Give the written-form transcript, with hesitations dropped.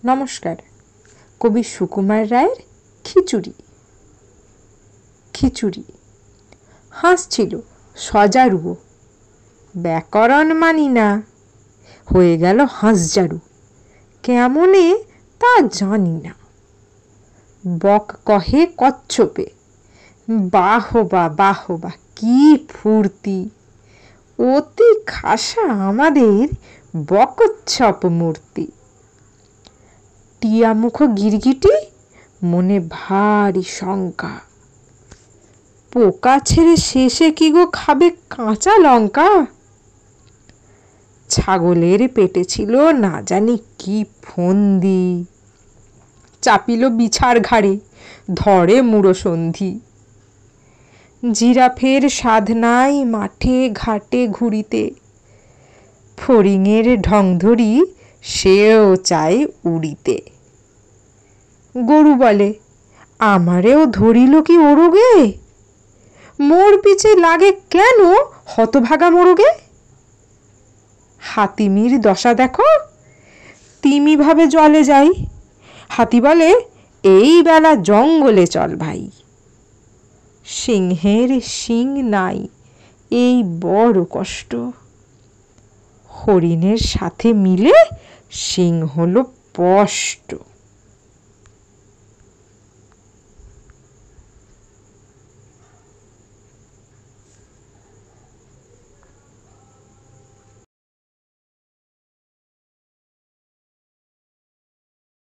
নমস্কার। কবি সুকুমার রায়ের খিচুড়ি। খিচুড়ি হাসছিল সজারুও, ব্যাকরণ মানি না, হয়ে গেল হাঁসজারু, কেমনে তা জানি না। বক কহে কচ্ছপে, বাহবা বাহবা কি ফুর্তি, অতি খাসা আমাদের বকচ্ছপ মূর্তি। টিয়া মুখ গিরগিটি, মনে ভারী শঙ্কা, পোকা ছেড়ে শেষে কি গো খাবে কাঁচা লঙ্কা। ছাগলের পেটে ছিল না জানি কি ফন্দি, চাপিল বিছার ঘাড়ে, ধরে মুড়ো সন্ধি। জিরাফের সাধ নাই মাঠে ঘাটে ঘুরিতে, ফড়িংয়ের ঢং ধরি সেও চায় উড়িতে। গরু বলে, আমারেও ধরিল কি ওরগে, মোর পিছে লাগে কেন হতভাগা মোরগে। হাতিমির দশা দেখো, তিমি ভাবে জলে যাই, হাতি বলে এই বেলা জঙ্গলে চল ভাই। সিংহের শিং নাই এই বড় কষ্ট, হরিণের সাথে মিলে সিং হলো স্পষ্ট।